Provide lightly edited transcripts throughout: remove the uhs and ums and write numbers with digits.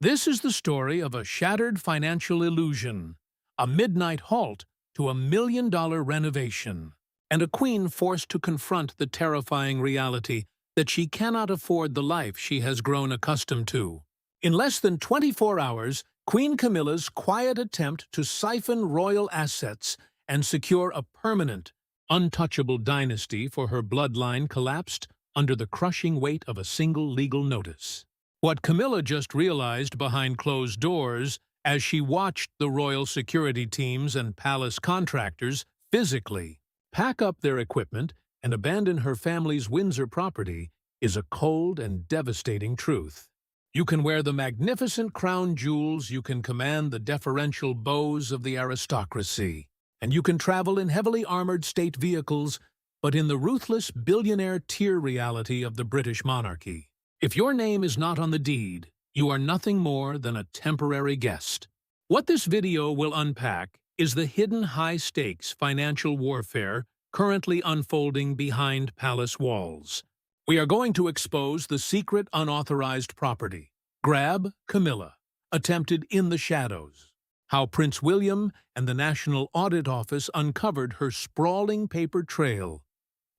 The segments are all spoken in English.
This is the story of a shattered financial illusion, a midnight halt to $1 million renovation, and a queen forced to confront the terrifying reality that she cannot afford the life she has grown accustomed to. In less than 24 hours, Queen Camilla's quiet attempt to siphon royal assets and secure a permanent, untouchable dynasty for her bloodline collapsed under the crushing weight of a single legal notice. What Camilla just realized behind closed doors as she watched the royal security teams and palace contractors physically pack up their equipment and abandon her family's Windsor property is a cold and devastating truth. You can wear the magnificent crown jewels, you can command the deferential bows of the aristocracy, and you can travel in heavily armored state vehicles, but in the ruthless billionaire-tier reality of the British monarchy, if your name is not on the deed, you are nothing more than a temporary guest. What this video will unpack is the hidden high-stakes financial warfare currently unfolding behind palace walls. We are going to expose the secret unauthorized property, grab Camilla, attempted in the shadows, how Prince William and the National Audit Office uncovered her sprawling paper trail,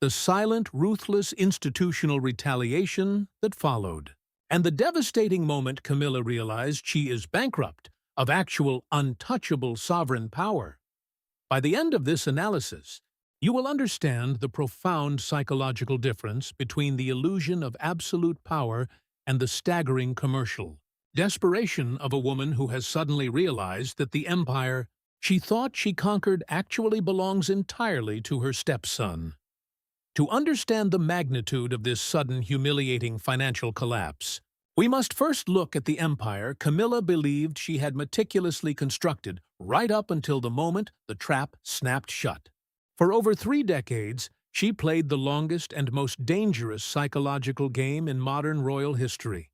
the silent, ruthless institutional retaliation that followed, and the devastating moment Camilla realized she is bankrupt of actual untouchable sovereign power. By the end of this analysis, you will understand the profound psychological difference between the illusion of absolute power and the staggering commercial desperation of a woman who has suddenly realized that the empire she thought she conquered actually belongs entirely to her stepson. To understand the magnitude of this sudden, humiliating financial collapse, we must first look at the empire Camilla believed she had meticulously constructed right up until the moment the trap snapped shut. For over 3 decades, she played the longest and most dangerous psychological game in modern royal history.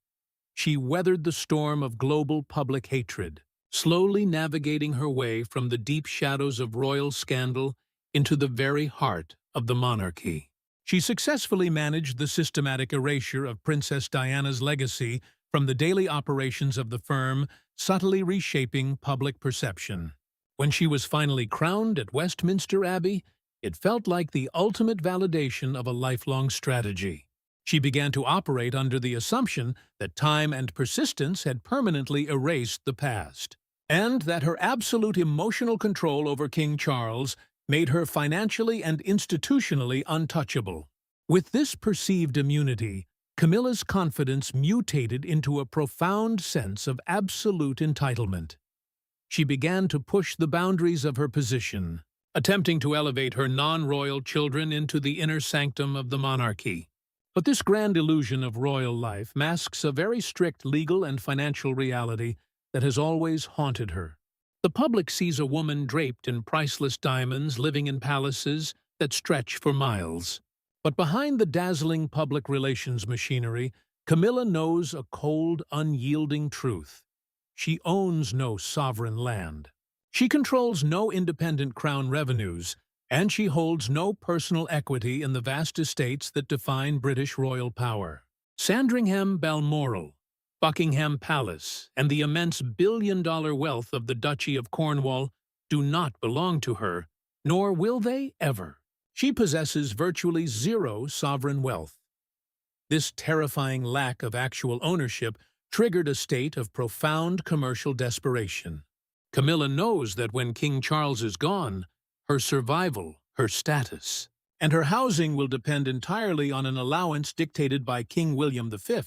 She weathered the storm of global public hatred, slowly navigating her way from the deep shadows of royal scandal into the very heart of the monarchy. She successfully managed the systematic erasure of Princess Diana's legacy from the daily operations of the firm, subtly reshaping public perception. When she was finally crowned at Westminster Abbey, it felt like the ultimate validation of a lifelong strategy. She began to operate under the assumption that time and persistence had permanently erased the past, and that her absolute emotional control over King Charles made her financially and institutionally untouchable. With this perceived immunity, Camilla's confidence mutated into a profound sense of absolute entitlement. She began to push the boundaries of her position, attempting to elevate her non-royal children into the inner sanctum of the monarchy. But this grand illusion of royal life masks a very strict legal and financial reality that has always haunted her. The public sees a woman draped in priceless diamonds living in palaces that stretch for miles. But behind the dazzling public relations machinery, Camilla knows a cold, unyielding truth. She owns no sovereign land. She controls no independent crown revenues, and she holds no personal equity in the vast estates that define British royal power. Sandringham Balmoral, Buckingham Palace, and the immense billion-dollar wealth of the Duchy of Cornwall do not belong to her, nor will they ever. She possesses virtually zero sovereign wealth. This terrifying lack of actual ownership triggered a state of profound commercial desperation. Camilla knows that when King Charles is gone, her survival, her status, and her housing will depend entirely on an allowance dictated by King William V.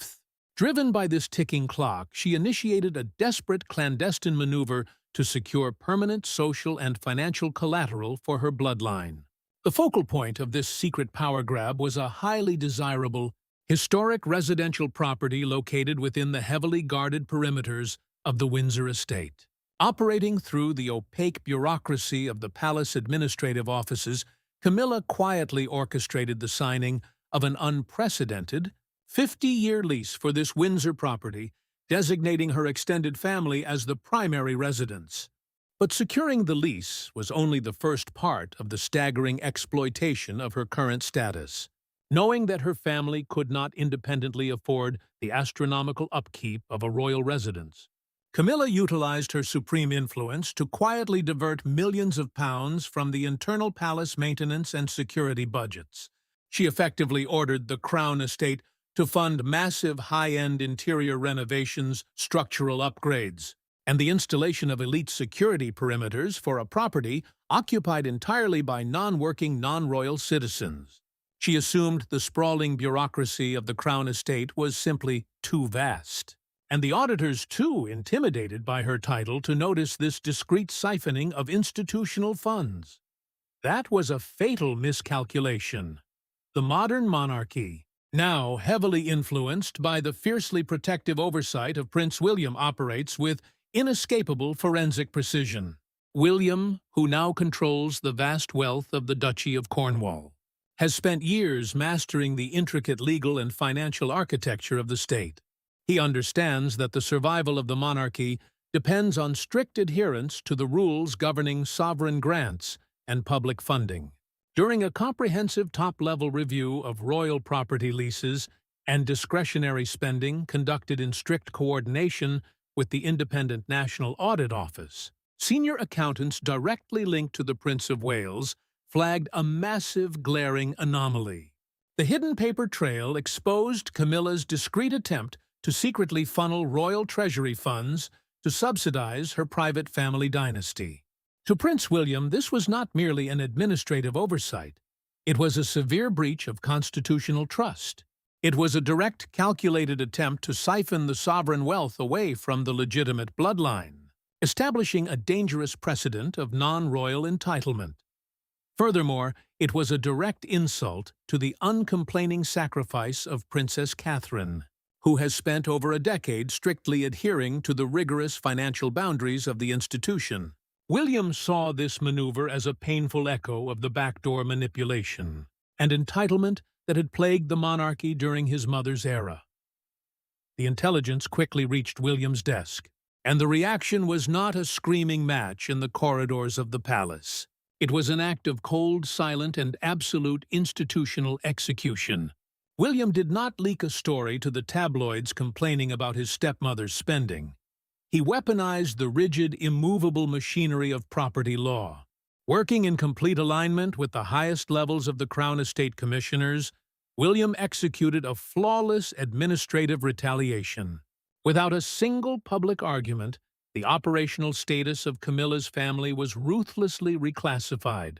Driven by this ticking clock, she initiated a desperate clandestine maneuver to secure permanent social and financial collateral for her bloodline. The focal point of this secret power grab was a highly desirable, historic residential property located within the heavily guarded perimeters of the Windsor estate. Operating through the opaque bureaucracy of the palace administrative offices, Camilla quietly orchestrated the signing of an unprecedented 50-year lease for this Windsor property, designating her extended family as the primary residence. But securing the lease was only the first part of the staggering exploitation of her current status. Knowing that her family could not independently afford the astronomical upkeep of a royal residence, Camilla utilized her supreme influence to quietly divert millions of pounds from the internal palace maintenance and security budgets. She effectively ordered the Crown estate to fund massive high-end interior renovations, structural upgrades, and the installation of elite security perimeters for a property occupied entirely by non-working, non-royal citizens. She assumed the sprawling bureaucracy of the Crown estate was simply too vast, and the auditors too intimidated by her title to notice this discreet siphoning of institutional funds. That was a fatal miscalculation. The modern monarchy, now heavily influenced by the fiercely protective oversight of Prince William, operates with inescapable forensic precision. William, who now controls the vast wealth of the Duchy of Cornwall, has spent years mastering the intricate legal and financial architecture of the state. He understands that the survival of the monarchy depends on strict adherence to the rules governing sovereign grants and public funding. During a comprehensive top-level review of royal property leases and discretionary spending conducted in strict coordination with the independent National Audit Office, senior accountants directly linked to the Prince of Wales flagged a massive, glaring anomaly. The hidden paper trail exposed Camilla's discreet attempt to secretly funnel royal treasury funds to subsidize her private family dynasty. To Prince William, this was not merely an administrative oversight. It was a severe breach of constitutional trust. It was a direct, calculated attempt to siphon the sovereign wealth away from the legitimate bloodline, establishing a dangerous precedent of non-royal entitlement. Furthermore, it was a direct insult to the uncomplaining sacrifice of Princess Catherine, who has spent over a decade strictly adhering to the rigorous financial boundaries of the institution. William saw this maneuver as a painful echo of the backdoor manipulation and entitlement that had plagued the monarchy during his mother's era. The intelligence quickly reached William's desk, and the reaction was not a screaming match in the corridors of the palace. It was an act of cold, silent, and absolute institutional execution. William did not leak a story to the tabloids complaining about his stepmother's spending. He weaponized the rigid, immovable machinery of property law. Working in complete alignment with the highest levels of the Crown Estate Commissioners, William executed a flawless administrative retaliation. Without a single public argument, the operational status of Camilla's family was ruthlessly reclassified.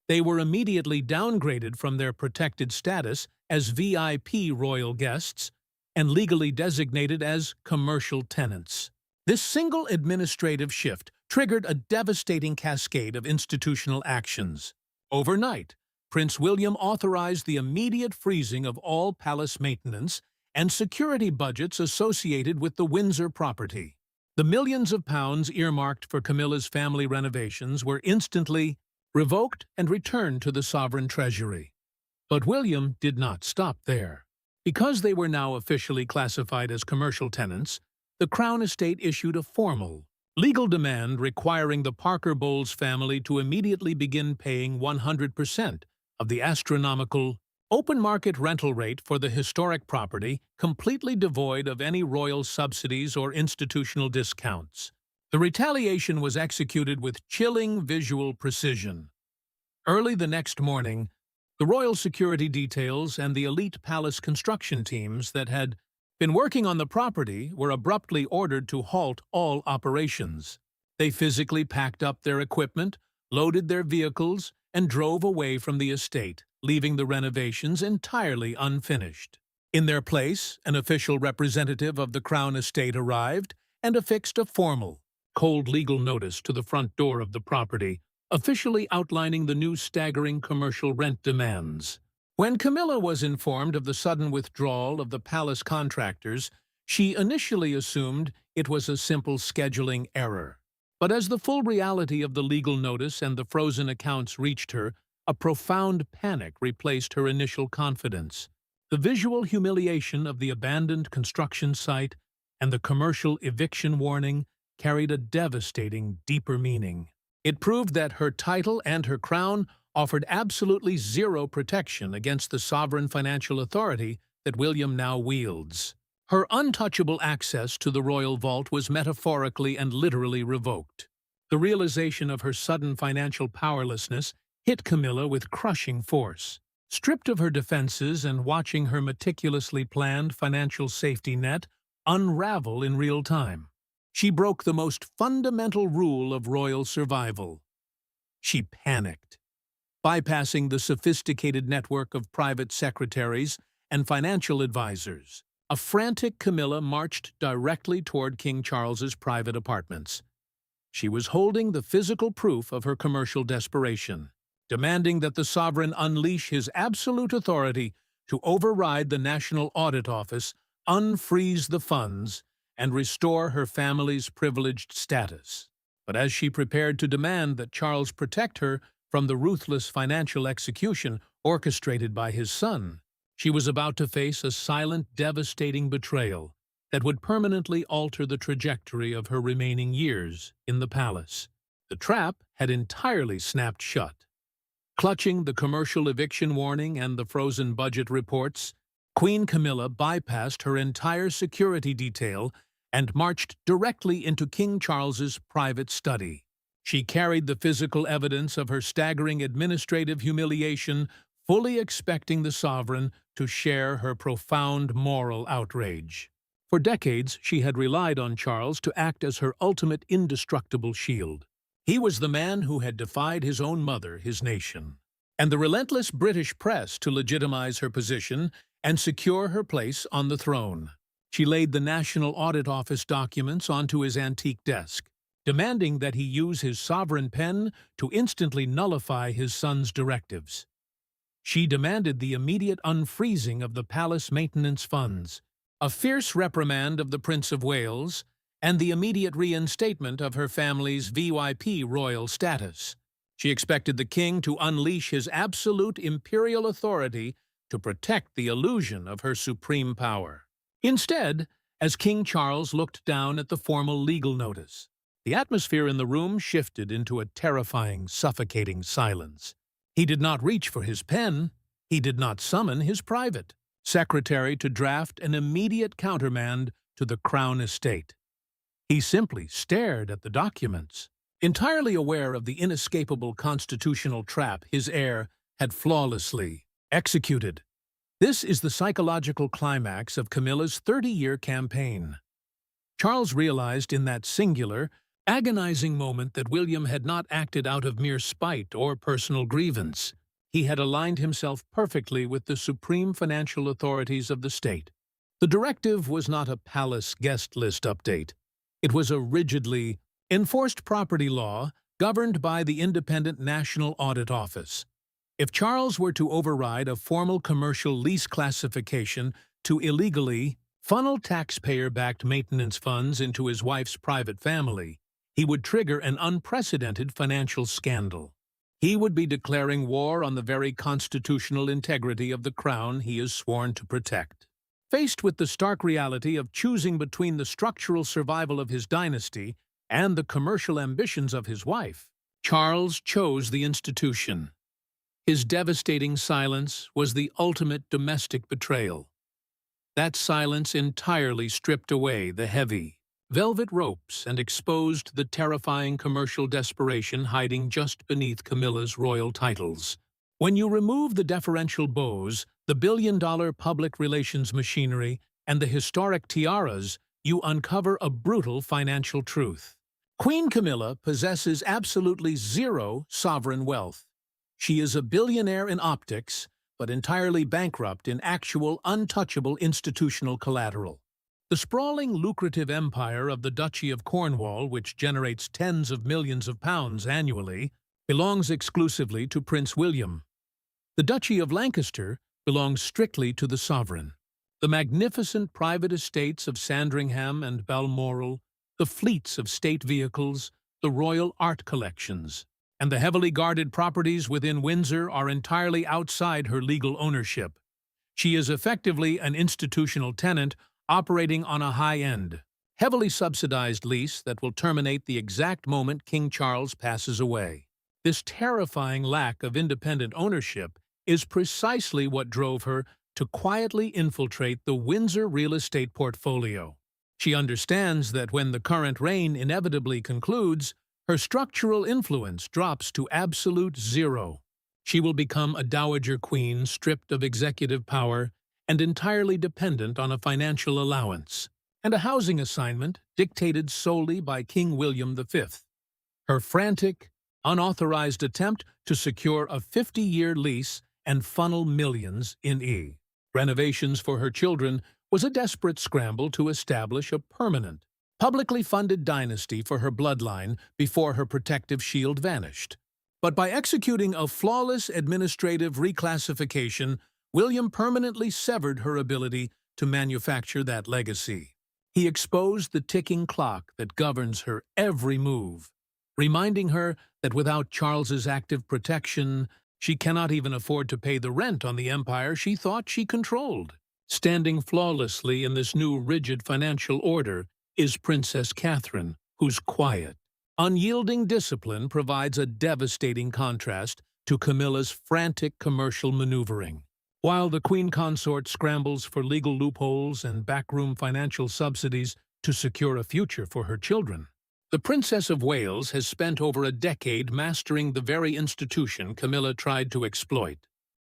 They were immediately downgraded from their protected status as VIP royal guests and legally designated as commercial tenants. This single administrative shift triggered a devastating cascade of institutional actions. Overnight, Prince William authorized the immediate freezing of all palace maintenance and security budgets associated with the Windsor property. The millions of pounds earmarked for Camilla's family renovations were instantly revoked and returned to the sovereign treasury. But William did not stop there. Because they were now officially classified as commercial tenants, the Crown Estate issued a formal, legal demand requiring the Parker Bowles family to immediately begin paying 100% of the astronomical open market rental rate for the historic property, completely devoid of any royal subsidies or institutional discounts. The retaliation was executed with chilling visual precision. Early the next morning, the royal security details and the elite palace construction teams that had been working on the property were abruptly ordered to halt all operations. They physically packed up their equipment, loaded their vehicles, and drove away from the estate, leaving the renovations entirely unfinished. In their place, an official representative of the Crown Estate arrived and affixed a formal, cold legal notice to the front door of the property, officially outlining the new staggering commercial rent demands. When Camilla was informed of the sudden withdrawal of the palace contractors, she initially assumed it was a simple scheduling error. But as the full reality of the legal notice and the frozen accounts reached her, a profound panic replaced her initial confidence. The visual humiliation of the abandoned construction site and the commercial eviction warning carried a devastating, deeper meaning. It proved that her title and her crown offered absolutely zero protection against the sovereign financial authority that William now wields. Her untouchable access to the royal vault was metaphorically and literally revoked. The realization of her sudden financial powerlessness hit Camilla with crushing force. Stripped of her defenses and watching her meticulously planned financial safety net unravel in real time, she broke the most fundamental rule of royal survival. She panicked. Bypassing the sophisticated network of private secretaries and financial advisors, a frantic Camilla marched directly toward King Charles's private apartments. She was holding the physical proof of her commercial desperation, demanding that the sovereign unleash his absolute authority to override the National Audit Office, unfreeze the funds, and restore her family's privileged status. But as she prepared to demand that Charles protect her from the ruthless financial execution orchestrated by his son, she was about to face a silent, devastating betrayal that would permanently alter the trajectory of her remaining years in the palace. The trap had entirely snapped shut. Clutching the commercial eviction warning and the frozen budget reports, Queen Camilla bypassed her entire security detail and marched directly into King Charles's private study. She carried the physical evidence of her staggering administrative humiliation, fully expecting the sovereign to share her profound moral outrage. For decades, she had relied on Charles to act as her ultimate indestructible shield. He was the man who had defied his own mother, his nation, and the relentless British press to legitimize her position and secure her place on the throne. She laid the National Audit Office documents onto his antique desk, demanding that he use his sovereign pen to instantly nullify his son's directives. She demanded the immediate unfreezing of the palace maintenance funds, a fierce reprimand of the Prince of Wales, and the immediate reinstatement of her family's VIP royal status. She expected the king to unleash his absolute imperial authority to protect the illusion of her supreme power. Instead, as King Charles looked down at the formal legal notice, the atmosphere in the room shifted into a terrifying, suffocating silence. He did not reach for his pen. He did not summon his private secretary to draft an immediate countermand to the Crown estate. He simply stared at the documents, entirely aware of the inescapable constitutional trap his heir had flawlessly executed. This is the psychological climax of Camilla's 30-year campaign. Charles realized in that singular, agonizing moment that William had not acted out of mere spite or personal grievance. He had aligned himself perfectly with the supreme financial authorities of the state. The directive was not a palace guest list update. It was a rigidly enforced property law governed by the independent National Audit Office. If Charles were to override a formal commercial lease classification to illegally funnel taxpayer-backed maintenance funds into his wife's private family, he would trigger an unprecedented financial scandal. He would be declaring war on the very constitutional integrity of the crown he is sworn to protect. Faced with the stark reality of choosing between the structural survival of his dynasty and the commercial ambitions of his wife, Charles chose the institution. His devastating silence was the ultimate domestic betrayal. That silence entirely stripped away the heavy, velvet ropes and exposed the terrifying commercial desperation hiding just beneath Camilla's royal titles. When you remove the deferential bows, the billion-dollar public relations machinery, and the historic tiaras, you uncover a brutal financial truth. Queen Camilla possesses absolutely zero sovereign wealth. She is a billionaire in optics, but entirely bankrupt in actual, untouchable institutional collateral. The sprawling, lucrative empire of the Duchy of Cornwall, which generates tens of millions of pounds annually, belongs exclusively to Prince William. The Duchy of Lancaster belongs strictly to the sovereign. The magnificent private estates of Sandringham and Balmoral, the fleets of state vehicles, the royal art collections, and the heavily guarded properties within Windsor are entirely outside her legal ownership. She is effectively an institutional tenant operating on a high-end, heavily subsidized lease that will terminate the exact moment King Charles passes away. This terrifying lack of independent ownership is precisely what drove her to quietly infiltrate the Windsor real estate portfolio. She understands that when the current reign inevitably concludes, her structural influence drops to absolute zero. She will become a dowager queen stripped of executive power and entirely dependent on a financial allowance and a housing assignment dictated solely by King William V. Her frantic, unauthorized attempt to secure a 50-year lease and funnel millions in renovations for her children was a desperate scramble to establish a permanent, publicly funded dynasty for her bloodline before her protective shield vanished. But by executing a flawless administrative reclassification, William permanently severed her ability to manufacture that legacy. He exposed the ticking clock that governs her every move, reminding her that without Charles's active protection, she cannot even afford to pay the rent on the empire she thought she controlled. Standing flawlessly in this new rigid financial order is Princess Catherine, whose quiet, unyielding discipline provides a devastating contrast to Camilla's frantic commercial maneuvering. While the Queen Consort scrambles for legal loopholes and backroom financial subsidies to secure a future for her children, the Princess of Wales has spent over a decade mastering the very institution Camilla tried to exploit.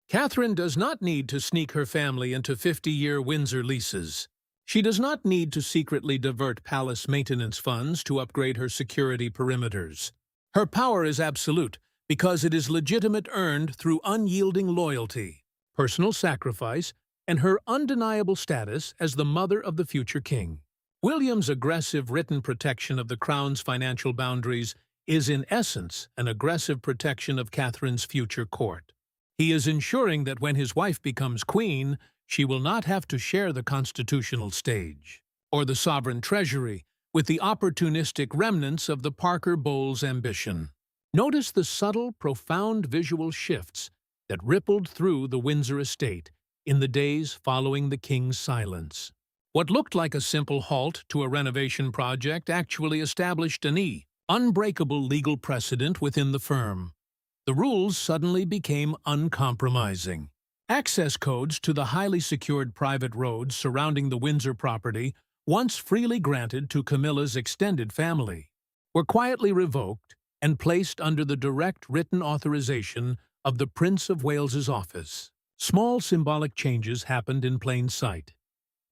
Catherine does not need to sneak her family into 50-year Windsor leases. She does not need to secretly divert palace maintenance funds to upgrade her security perimeters. Her power is absolute because it is legitimate, earned through unyielding loyalty, personal sacrifice, and her undeniable status as the mother of the future king. William's aggressive written protection of the crown's financial boundaries is in essence an aggressive protection of Catherine's future court. He is ensuring that when his wife becomes queen, she will not have to share the constitutional stage or the sovereign treasury with the opportunistic remnants of the Parker Bowles ambition. Notice the subtle, profound visual shifts that rippled through the Windsor estate in the days following the king's silence. What looked like a simple halt to a renovation project actually established an unbreakable legal precedent within the firm. The rules suddenly became uncompromising. Access codes to the highly secured private roads surrounding the Windsor property, once freely granted to Camilla's extended family, were quietly revoked and placed under the direct written authorization of the Prince of Wales's office. Small symbolic changes happened in plain sight.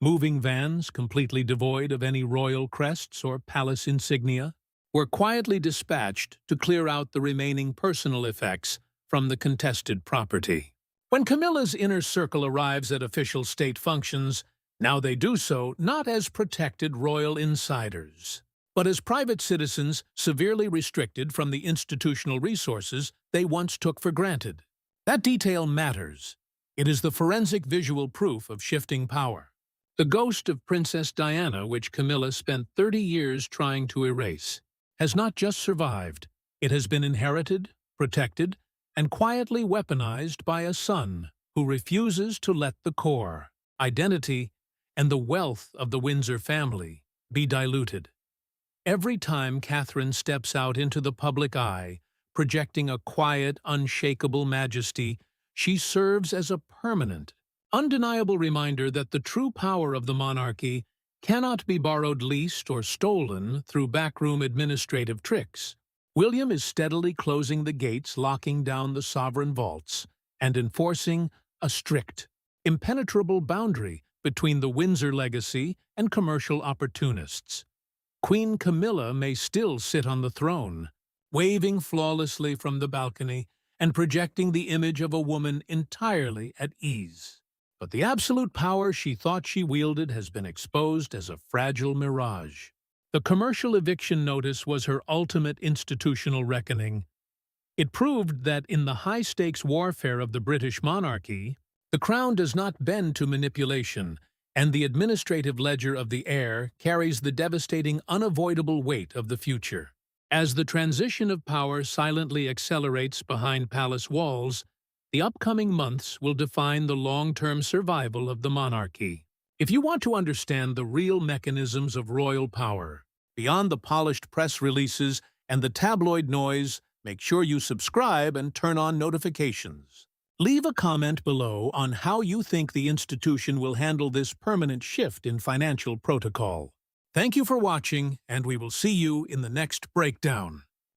Moving vans, completely devoid of any royal crests or palace insignia, were quietly dispatched to clear out the remaining personal effects from the contested property. When Camilla's inner circle arrives at official state functions, now they do so not as protected royal insiders, but as private citizens severely restricted from the institutional resources they once took for granted. That detail matters. It is the forensic visual proof of shifting power. The ghost of Princess Diana, which Camilla spent 30 years trying to erase, has not just survived. It has been inherited, protected, and quietly weaponized by a son who refuses to let the core, identity, and the wealth of the Windsor family be diluted. Every time Catherine steps out into the public eye, projecting a quiet, unshakable majesty, she serves as a permanent, undeniable reminder that the true power of the monarchy cannot be borrowed, leased, or stolen through backroom administrative tricks. William is steadily closing the gates, locking down the sovereign vaults, and enforcing a strict, impenetrable boundary between the Windsor legacy and commercial opportunists. Queen Camilla may still sit on the throne, waving flawlessly from the balcony and projecting the image of a woman entirely at ease. But the absolute power she thought she wielded has been exposed as a fragile mirage. The commercial eviction notice was her ultimate institutional reckoning. It proved that in the high-stakes warfare of the British monarchy, the crown does not bend to manipulation, and the administrative ledger of the heir carries the devastating, unavoidable weight of the future. As the transition of power silently accelerates behind palace walls, the upcoming months will define the long-term survival of the monarchy. If you want to understand the real mechanisms of royal power, beyond the polished press releases and the tabloid noise, Make sure you subscribe and turn on notifications. Leave a comment below on how you think the institution will handle this permanent shift in financial protocol. Thank you for watching, and we will see you in the next breakdown.